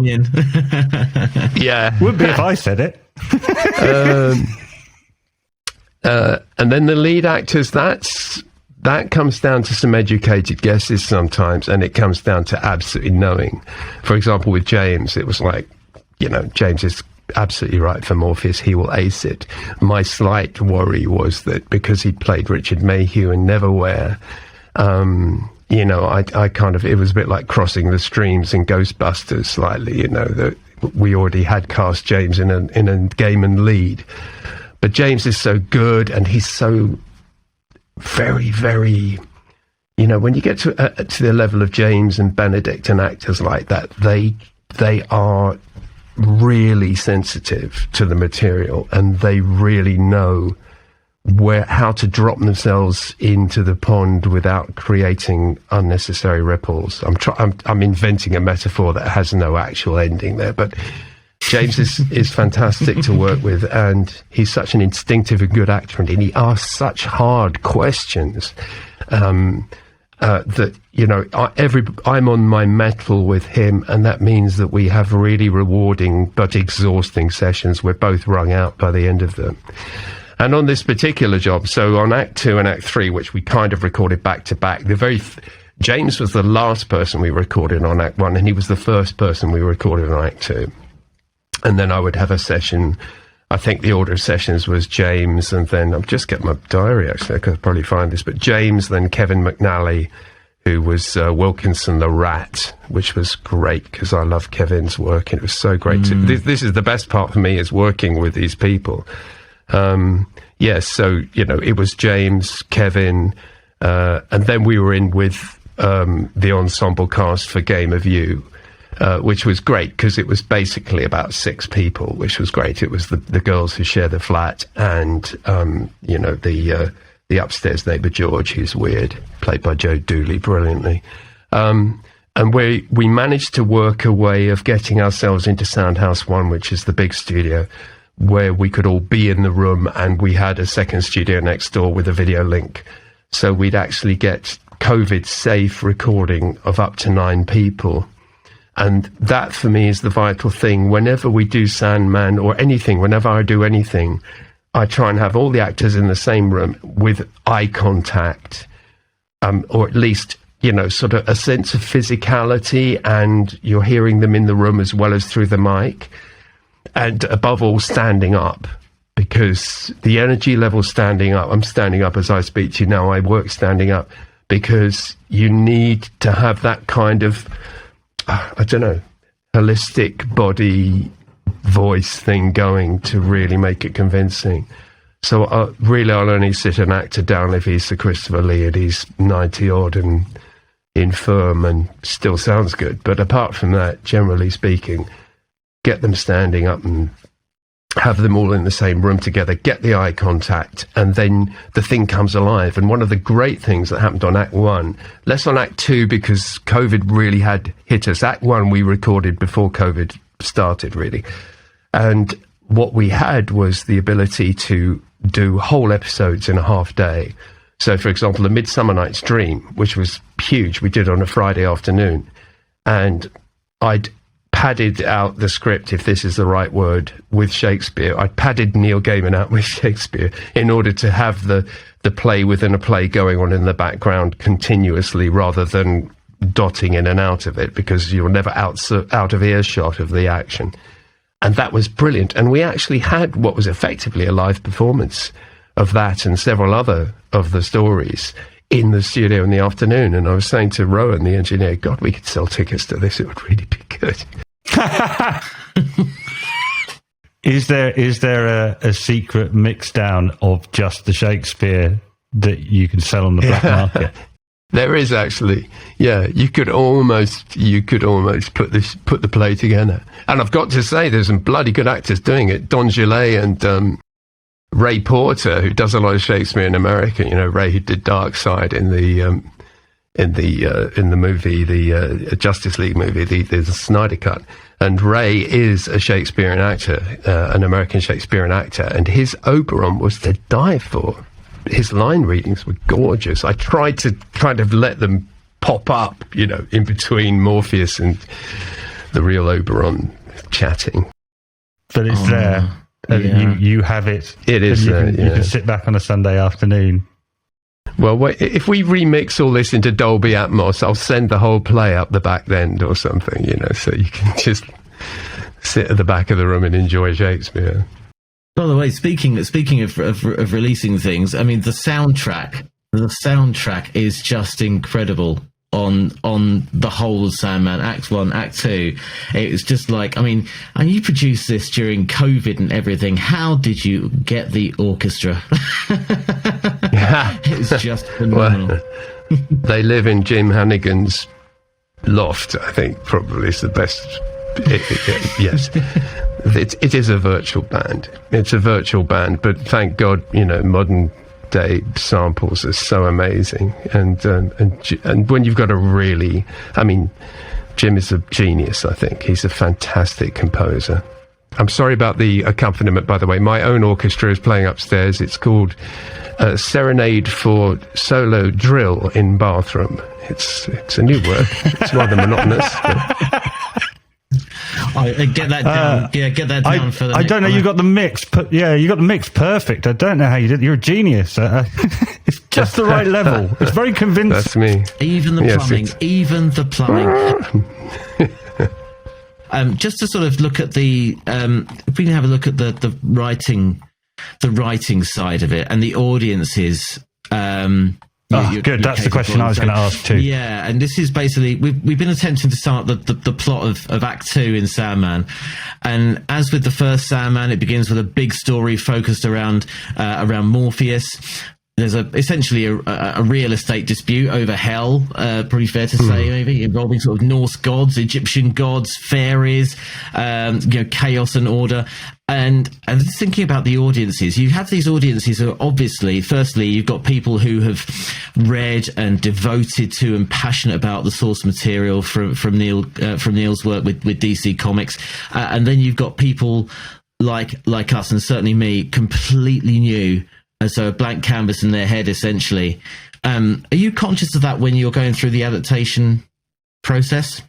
in. Yeah, would be if I said it. And then the lead actors, that comes down to some educated guesses sometimes, and it comes down to absolutely knowing. For example, with James, it was like, James is absolutely right for Morpheus, he will ace it. My slight worry was that because he played Richard Mayhew in Neverwhere, I kind of, it was a bit like Crossing the Streams in Ghostbusters slightly, that we already had cast James in a Gaiman lead. But James is so good, and he's so very, very, when you get to the level of James and Benedict and actors like that, they are really sensitive to the material, and they really know how to drop themselves into the pond without creating unnecessary ripples. I'm inventing a metaphor that has no actual ending there, but James is fantastic to work with, and he's such an instinctive and good actor, and he asks such hard questions that, you know, I'm on my mettle with him, and that means that we have really rewarding but exhausting sessions. We're both wrung out by the end of them. And on this particular job, so on Act 2 and Act 3, which we kind of recorded back to back, James was the last person we recorded on Act 1, and he was the first person we recorded on Act 2. And then I would have a session. I think the order of sessions was James, and then I'll just get my diary, actually. I could probably find this. But James, then Kevin McNally, who was Wilkinson the Rat, which was great because I love Kevin's work, and it was so great. This is the best part for me, is working with these people. So, you know, it was James, Kevin, and then we were in with the ensemble cast for Game of You, which was great because it was basically about 6 people, which was great. It was the girls who share the flat, and you know, the upstairs neighbour George, who's weird, played by Joe Dooley brilliantly. And we managed to work a way of getting ourselves into Soundhouse 1, which is the big studio, where we could all be in the room, and we had a second studio next door with a video link. So we'd actually get COVID-safe recording of up to 9 people. And that, for me, is the vital thing. Whenever we do Sandman or anything, whenever I do anything, I try and have all the actors in the same room with eye contact, or at least, you know, sort of a sense of physicality, and you're hearing them in the room as well as through the mic. And above all, standing up, because the energy level standing up, I'm standing up as I speak to you now, I work standing up, because you need to have that kind of, I don't know, holistic body voice thing going to really make it convincing. So I'll only sit an actor down if he's Sir Christopher Lee and he's 90 odd and infirm and still sounds good. But apart from that, generally speaking, get them standing up and have them all in the same room together, get the eye contact, and then the thing comes alive. And one of the great things that happened on Act 1, less on Act 2 because COVID really had hit us. Act 1 we recorded before COVID started, really. And what we had was the ability to do whole episodes in a half day. So, for example, The Midsummer Night's Dream, which was huge, we did on a Friday afternoon. And I'd padded out the script, if this is the right word, with Shakespeare. I padded Neil Gaiman out with Shakespeare in order to have the play within a play going on in the background continuously, rather than dotting in and out of it, because you're never out of earshot of the action. And that was brilliant. And we actually had what was effectively a live performance of that and several other of the stories in the studio in the afternoon. And I was saying to Rowan, the engineer, God, we could sell tickets to this. It would really be good. Is there a secret mix down of just the Shakespeare that you can sell on the black market? There is actually. Yeah, you could almost put the play together. And I've got to say, there's some bloody good actors doing it. Don Gillet and Ray Porter, who does a lot of Shakespeare in America. You know, Ray, who did Dark Side in the movie, the Justice League movie, the Snyder Cut. And Ray is a Shakespearean actor, an American Shakespearean actor, and his Oberon was to die for. His line readings were gorgeous. I tried to kind of let them pop up, you know, in between Morpheus and the real Oberon chatting. But it's there. And you have it. It is there, you can sit back on a Sunday afternoon. Well, wait, if we remix all this into Dolby Atmos, I'll send the whole play up the back end or something, you know, so you can just sit at the back of the room and enjoy Shakespeare. By the way, speaking of releasing things, I mean, the soundtrack is just incredible on the whole of Sandman, Act 1, Act 2. It was just like, I mean, and you produced this during COVID and everything. How did you get the orchestra? It was just phenomenal. Well, they live in Jim Hannigan's loft, I think, probably is the yes, it is a virtual band. It's a virtual band, but thank God, modern day samples are so amazing, and when you've got Jim is a genius. I think he's a fantastic composer. I'm sorry about the accompaniment, by the way. My own orchestra is playing upstairs. It's called Serenade for Solo Drill in Bathroom. It's a new word. It's rather monotonous. Get that down. Get that down for the. I don't know. You got the mix. You got the mix perfect. I don't know how you did. You're a genius. It's just the right level. It's very convincing. That's me. Even the plumbing. Even the plumbing. Just to sort of look at the, if we can have a look at the writing side of it and the audiences. Good. That's the question I was going to ask too. Yeah, and this is basically we've been attempting to start the plot of Act 2 in Sandman, and as with the first Sandman, it begins with a big story focused around Morpheus. There's essentially a real estate dispute over hell, pretty fair to say, maybe, involving sort of Norse gods, Egyptian gods, fairies, chaos and order. And just thinking about the audiences, you have these audiences who are obviously, firstly, you've got people who have read and devoted to and passionate about the source material from Neil's work with DC Comics, and then you've got people like us, and certainly me, completely new. So a blank canvas in their head, essentially. Are you conscious of that when you're going through the adaptation process?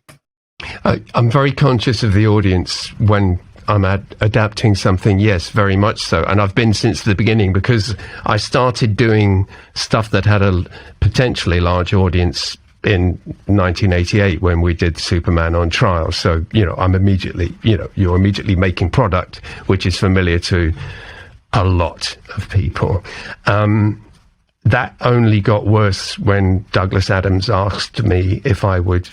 I'm very conscious of the audience when I'm adapting something, yes, very much so. And I've been since the beginning, because I started doing stuff that had a potentially large audience in 1988 when we did Superman on Trial. So, I'm immediately, you're immediately making product which is familiar to a lot of people. That only got worse when Douglas Adams asked me if I would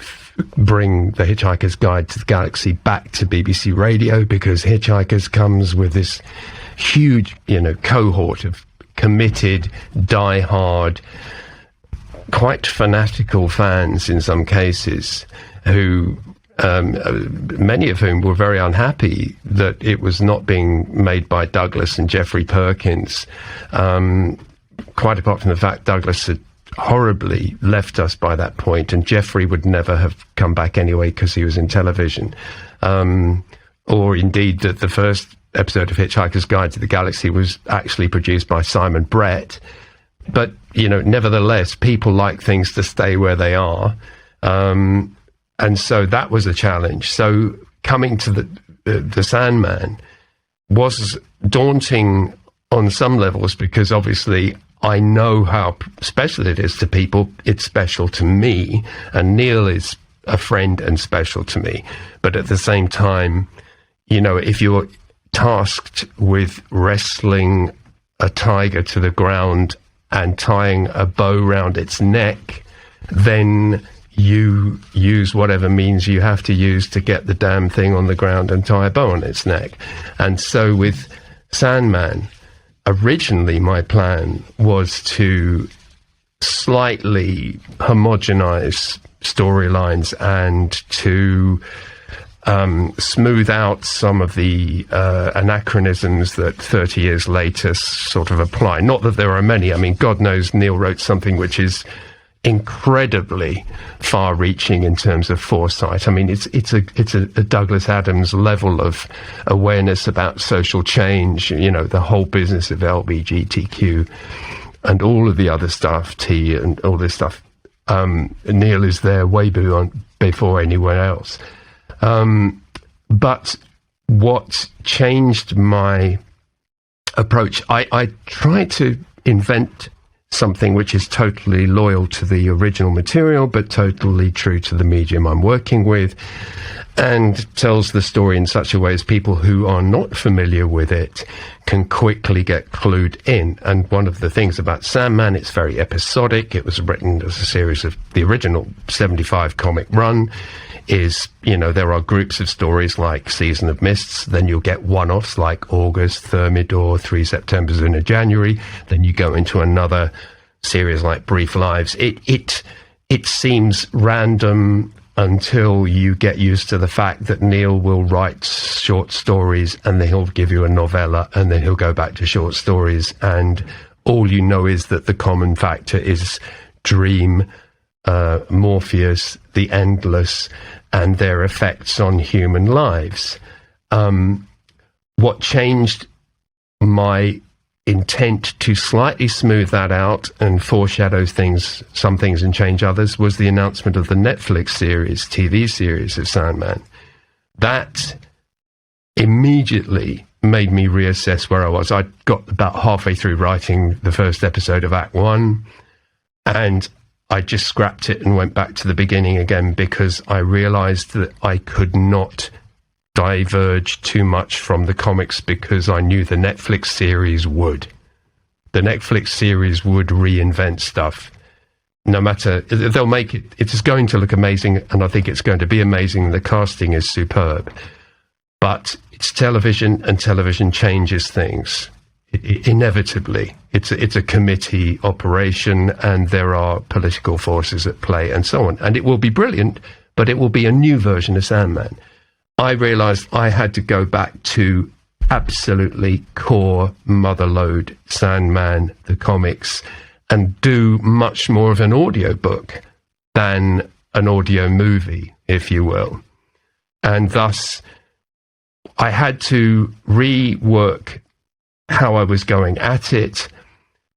bring The Hitchhiker's Guide to the Galaxy back to BBC Radio, because Hitchhikers comes with this huge, cohort of committed, die-hard, quite fanatical fans in some cases, who many of whom were very unhappy that it was not being made by Douglas and Jeffrey Perkins, quite apart from the fact Douglas had horribly left us by that point, and Jeffrey would never have come back anyway because he was in television, or indeed that the first episode of Hitchhiker's Guide to the Galaxy was actually produced by Simon Brett. But, nevertheless, people like things to stay where they are. And so that was a challenge. So coming to the Sandman was daunting on some levels, because obviously I know how special it is to people. It's special to me, and Neil is a friend and special to me. But at the same time, if you're tasked with wrestling a tiger to the ground and tying a bow round its neck, then you use whatever means you have to use to get the damn thing on the ground and tie a bow on its neck. And so with Sandman, originally my plan was to slightly homogenize storylines and to smooth out some of the anachronisms that 30 years later sort of apply. Not that there are many. I mean, God knows Neil wrote something which is incredibly far-reaching in terms of foresight. I mean, it's a Douglas Adams level of awareness about social change. The whole business of LGBTQ and all of the other stuff, T and all this stuff. Neil is there way before anyone else. But what changed my approach? I tried to invent something which is totally loyal to the original material, but totally true to the medium I'm working with, and tells the story in such a way as people who are not familiar with it can quickly get clued in. And one of the things about Sandman, it's very episodic. It was written as a series of the original 75 comic run. Is, there are groups of stories like Season of Mists, then you'll get one-offs like August, Thermidor, 3 Septembers and a January, then you go into another series like Brief Lives. It seems random, until you get used to the fact that Neil will write short stories and then he'll give you a novella and then he'll go back to short stories, and all you know is that the common factor is Dream, Morpheus, the Endless, and their effects on human lives. What changed my intent to slightly smooth that out and foreshadow some things and change others, was the announcement of the Netflix TV series of Sandman. That immediately made me reassess where I was. I got about halfway through writing the first episode of Act 1, and I just scrapped it and went back to the beginning again, because I realized that I could not diverge too much from the comics, because I knew the Netflix series would. The Netflix series would reinvent stuff. No matter, they'll make it, it's going to look amazing, and I think it's going to be amazing. The casting is superb. But it's television, and television changes things. Inevitably. It's a committee operation, and there are political forces at play, and so on. And it will be brilliant, but it will be a new version of Sandman. I realized I had to go back to absolutely core motherlode Sandman, the comics, and do much more of an audiobook than an audio movie, if you will. And thus, I had to rework how I was going at it.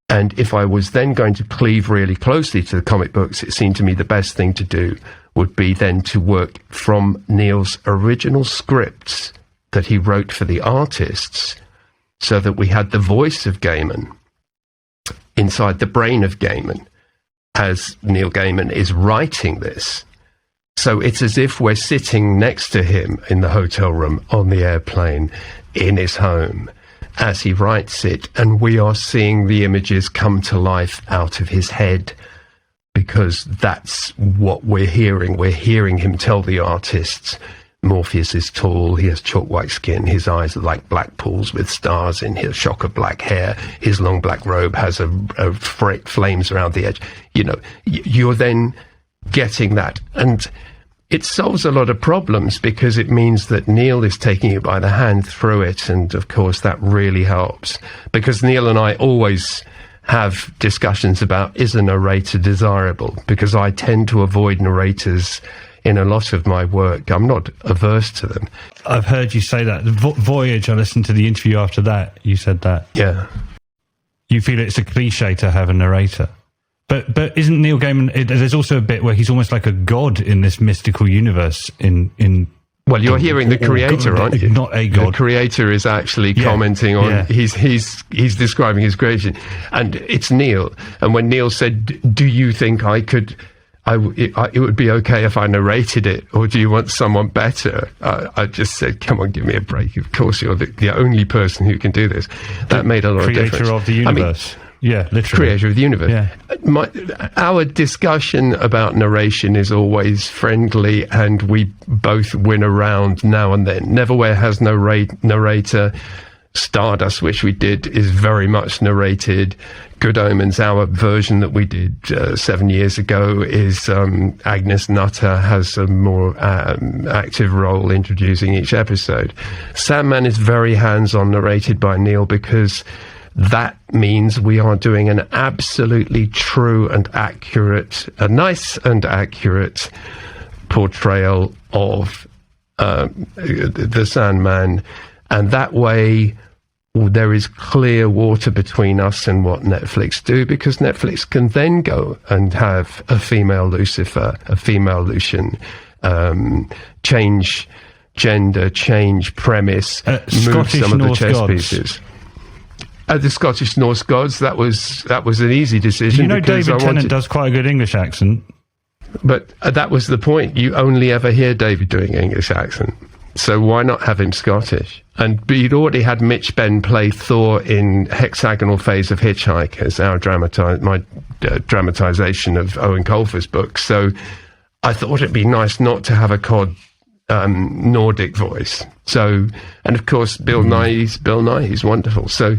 And if I was then going to cleave really closely to the comic books, it seemed to me the best thing to do would be then to work from Neil's original scripts that he wrote for the artists, so that we had the voice of Gaiman inside the brain of Gaiman as Neil Gaiman is writing this. So it's as if we're sitting next to him in the hotel room, on the airplane, in his home, as he writes it, and we are seeing the images come to life out of his head, because that's what we're hearing. We're hearing him tell the artists, Morpheus is tall, he has chalk white skin, his eyes are like black pools with stars in his shock of black hair, his long black robe has flames around the edge. You know, you're then getting that. And it solves a lot of problems, because it means that Neil is taking you by the hand through it, and of course that really helps, because Neil and I always have discussions about, is a narrator desirable? Because I tend to avoid narrators in a lot of my work. I'm not averse to them. I've heard you say that. Voyage, I listened to the interview after that. You said that. Yeah. You feel it's a cliche to have a narrator. But isn't Neil Gaiman, there's also a bit where he's almost like a god in this mystical universe well, you're hearing the creator, aren't you? Not a god. The creator is actually commenting on, he's describing his creation. And it's Neil. And when Neil said, do you think it would be okay if I narrated it, or do you want someone better? I just said, come on, give me a break. Of course, you're the only person who can do this. That made a lot of difference. Creator of the universe. Yeah, literally. Creator of the universe. Yeah. Our discussion about narration is always friendly, and we both win around now and then. Neverwhere has no narrator. Stardust, which we did, is very much narrated. Good Omens, our version that we did 7 years ago, is Agnes Nutter has a more active role introducing each episode. Sandman is very hands-on narrated by Neil, because that means we are doing an absolutely true and accurate, a nice and accurate portrayal of the Sandman. And that way, there is clear water between us and what Netflix do, because Netflix can then go and have a female Lucifer, a female Lucian, change gender, change premise, move some of the chess pieces. The Scottish Norse gods, that was an easy decision. You know, David Tennant does quite a good English accent. But that was the point. You only ever hear David doing English accent. So why not have him Scottish? And you'd already had Mitch Benn play Thor in Hexagonal Phase of Hitchhikers, my dramatization of Owen Colfer's book. So I thought it'd be nice not to have a cod Nordic voice. So, and of course, Bill Nighy, he's wonderful. So,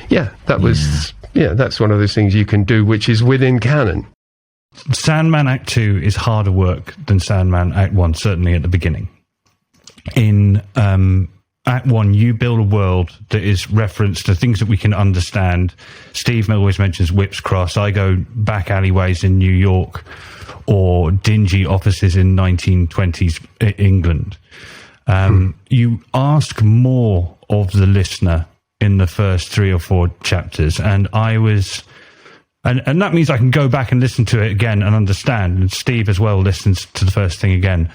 yeah, that's one of those things you can do, which is within canon. Sandman Act 2 is harder work than Sandman Act 1, certainly at the beginning. In Act 1, you build a world that is referenced to things that we can understand. Steve always mentions Whip's Cross. I go back alleyways in New York or dingy offices in 1920s England. You ask more of the listener in the first 3 or 4 chapters, and I was... And that means I can go back and listen to it again and understand. And Steve as well listens to the first thing again.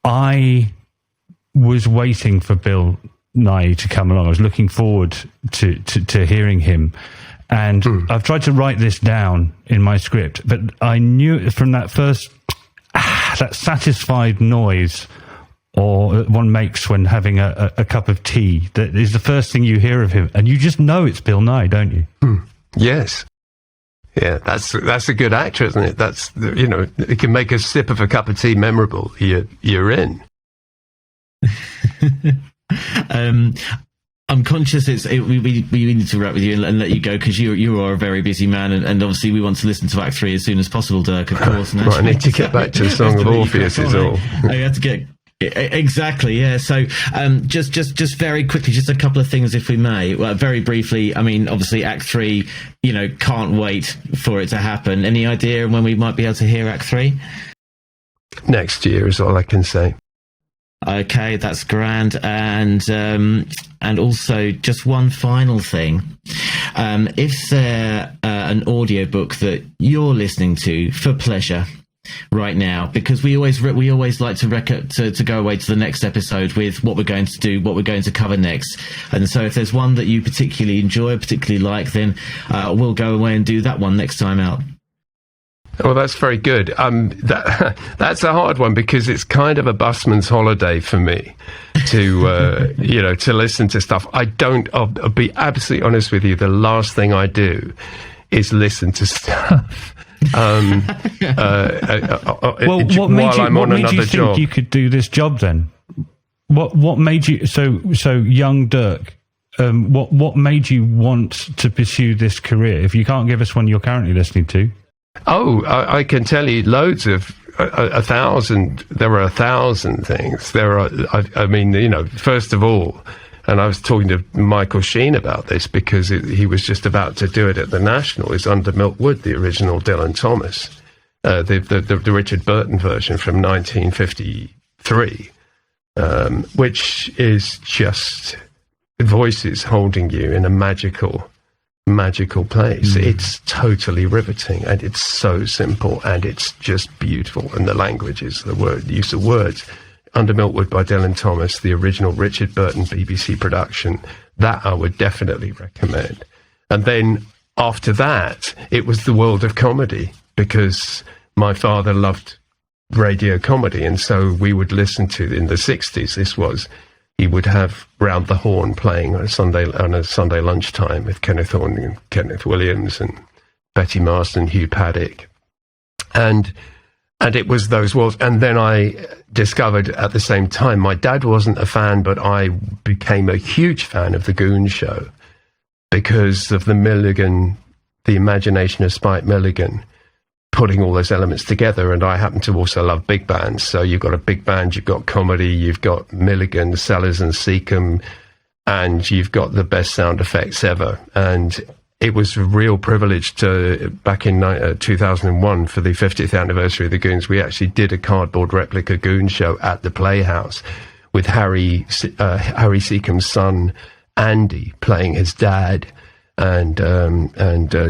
I was waiting for Bill Nighy to come along. I was looking forward to hearing him. And I've tried to write this down in my script, but I knew from that first, that satisfied noise or one makes when having a cup of tea, that is the first thing you hear of him. And you just know it's Bill Nighy, don't you? Yes. Yeah, that's a good actor, isn't it? That's, you know, it can make a sip of a cup of tea memorable. You're in. I'm conscious we need to wrap with you and let you go, because you are a very busy man, and obviously we want to listen to Act 3 as soon as possible, Dirk, of course. Right, I need to get back to the Song of Orpheus is all. I have to get... Exactly, yeah. So just very quickly, just a couple of things, if we may. Well, very briefly, I mean, obviously Act 3, you know, can't wait for it to happen. Any idea when we might be able to hear Act 3? Next year is all I can say. Okay, that's grand. And also just one final thing. If there an audiobook that you're listening to for pleasure right now, because we always like to go away to the next episode with what we're going to do, what we're going to cover next. And so if there's one that you particularly enjoy, particularly like, then we'll go away and do that one next time out. Well, that's very good. That's a hard one, because it's kind of a busman's holiday for me to, to listen to stuff. I'll be absolutely honest with you. The last thing I do is listen to stuff. What made you think you could do this job then? What made you so young Dirk? What made you want to pursue this career? If you can't give us one you're currently listening to. Oh, I can tell you loads of 1,000. There are 1,000 things. First of all, and I was talking to Michael Sheen about this, because he was just about to do it at the National, is Under Milk Wood, the original Dylan Thomas, the Richard Burton version from 1953, which is just voices holding you in a magical place. It's totally riveting, and it's so simple, and it's just beautiful. And the languages, the use of words. Under Milk Wood by Dylan Thomas, the original Richard Burton BBC production, that I would definitely recommend. And then after that, it was the world of comedy, because my father loved radio comedy, and so we would listen to, in the 60s, he would have Round the Horn playing on a Sunday lunchtime with Kenneth Horne and Kenneth Williams and Betty Marsden, Hugh Paddock, and it was those worlds. And then I discovered at the same time, my dad wasn't a fan, but I became a huge fan of The Goon Show, because of the imagination of Spike Milligan putting all those elements together. And I happen to also love big bands. So you've got a big band, you've got comedy, you've got Milligan, Sellers and Seacombe, and you've got the best sound effects ever. And it was a real privilege to, back in 2001, for the 50th anniversary of the Goons, we actually did a cardboard replica Goon Show at the Playhouse with Harry Seacombe's son, Andy, playing his dad, and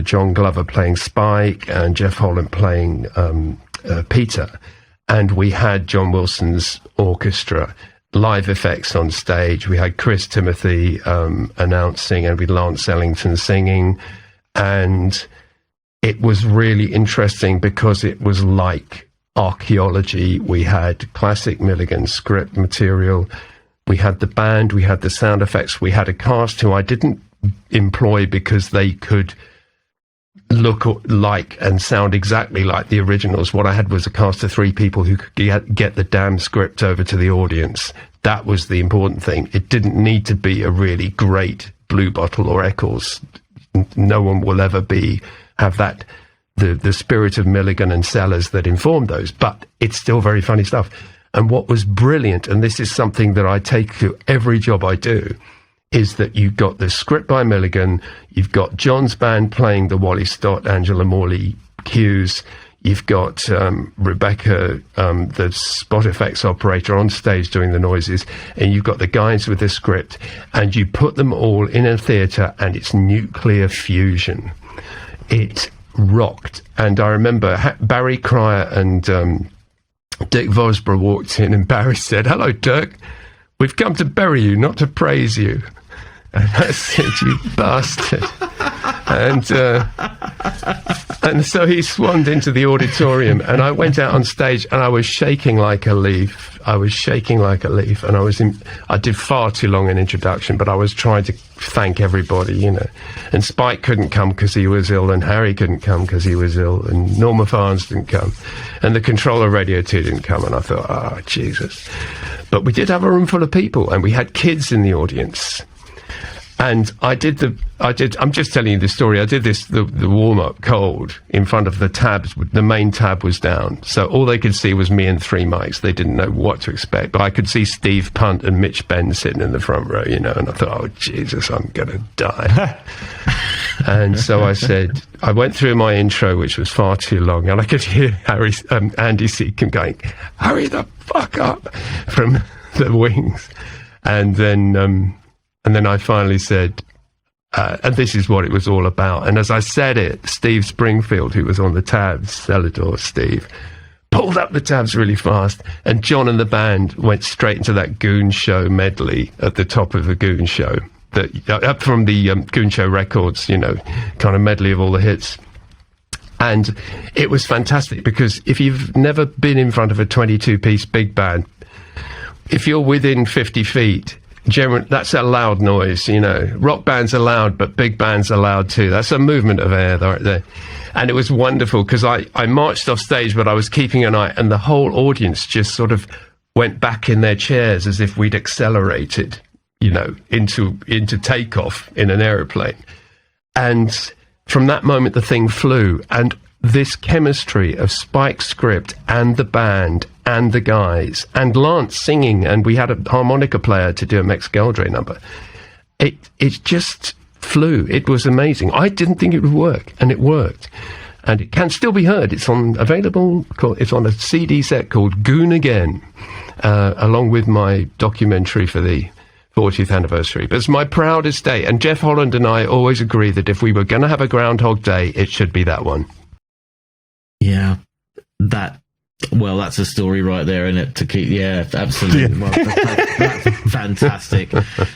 John Glover playing Spike, and Jeff Holland playing Peter. And we had John Wilson's orchestra, live effects on stage. We had Chris Timothy announcing, and we had Lance Ellington singing. And it was really interesting, because it was like archaeology. We had classic Milligan script material. We had the band, we had the sound effects, we had a cast who I didn't employ because they could look like and sound exactly like the originals. What I had was a cast of 3 people who could get the damn script over to the audience. That was the important thing. It didn't need to be a really great Blue Bottle or Eccles. No one will ever have that the spirit of Milligan and Sellers that informed those, but it's still very funny stuff. And what was brilliant, and this is something that I take to every job I do, is that you've got the script by Milligan, you've got John's band playing the Wally Stott, Angela Morley cues, you've got Rebecca, the spot effects operator, on stage doing the noises, and you've got the guys with the script, and you put them all in a theatre, and it's nuclear fusion. It rocked. And I remember Barry Cryer and Dick Vosborough walked in, and Barry said, "Hello, Dirk. We've come to bury you, not to praise you." And I said, "You bastard." And so he swanned into the auditorium, and I went out on stage, and I was shaking like a leaf. And I did far too long an introduction, but I was trying to thank everybody, you know. And Spike couldn't come because he was ill, and Harry couldn't come because he was ill, and Norma Farnes didn't come, and the controller Radio 2 didn't come, and I thought, oh, Jesus. But we did have a room full of people, and we had kids in the audience. And I'm just telling you the story. I did the warm-up cold in front of the tabs. The main tab was down. So all they could see was me and 3 mics. They didn't know what to expect. But I could see Steve Punt and Mitch Benn sitting in the front row, you know, and I thought, oh, Jesus, I'm going to die. And so I went through my intro, which was far too long, and I could hear Andy Seacombe going, "Hurry the fuck up," from the wings. And then I finally said, and this is what it was all about. And as I said it, Steve Springfield, who was on the tabs, Celador Steve, pulled up the tabs really fast, and John and the band went straight into that Goon Show medley at the top of the Goon Show, up from the Goon Show records, you know, kind of medley of all the hits. And it was fantastic, because if you've never been in front of a 22-piece big band, if you're within 50 feet, generally, that's a loud noise, you know. Rock bands are loud, but big bands are loud too. That's a movement of air right there. And it was wonderful, because I marched off stage, but I was keeping an eye, and the whole audience just sort of went back in their chairs as if we'd accelerated, you know, into takeoff in an aeroplane. And from that moment, the thing flew. And this chemistry of Spike's script and the band and the guys and Lance singing, and we had a harmonica player to do a Mex Geldre number. It just flew. It was amazing. I didn't think it would work, and it worked. And it can still be heard. It's on a CD set called Goon Again, along with my documentary for the 40th anniversary. But it's my proudest day. And Jeff Holland and I always agree that if we were going to have a Groundhog Day, it should be that one. Yeah, that's a story right there, isn't it? To keep, yeah, absolutely. Yeah. Well, that's fantastic.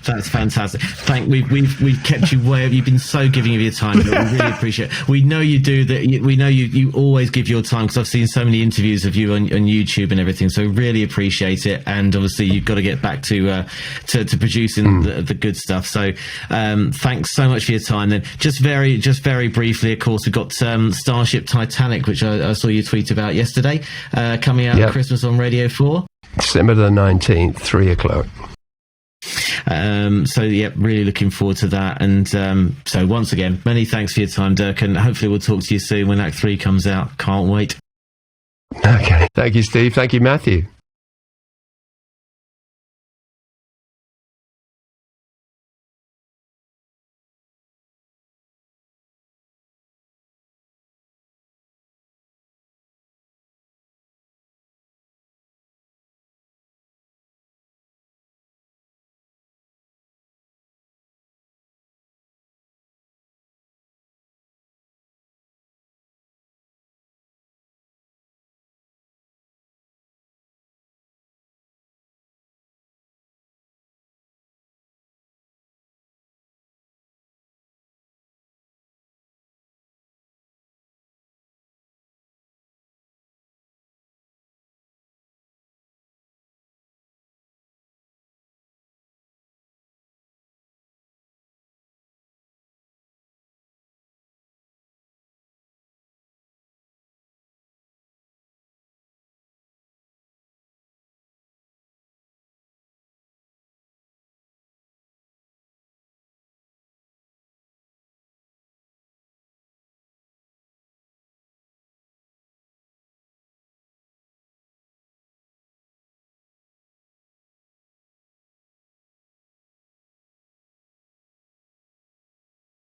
That's fantastic. We've kept you way. You've been so giving of your time. But we really appreciate it. We know you do that. We know you always give your time, because I've seen so many interviews of you on YouTube and everything. So really appreciate it. And obviously you've got to get back to producing the good stuff. So thanks so much for your time. Then just very briefly, of course, we've got Starship Titanic, which I saw you tweet about yesterday. Coming out at Christmas on Radio 4. December the 19th, 3 o'clock. So, yeah, really looking forward to that. And so once again, many thanks for your time, Dirk, and hopefully we'll talk to you soon when Act 3 comes out. Can't wait. Okay. Thank you, Steve. Thank you, Matthew.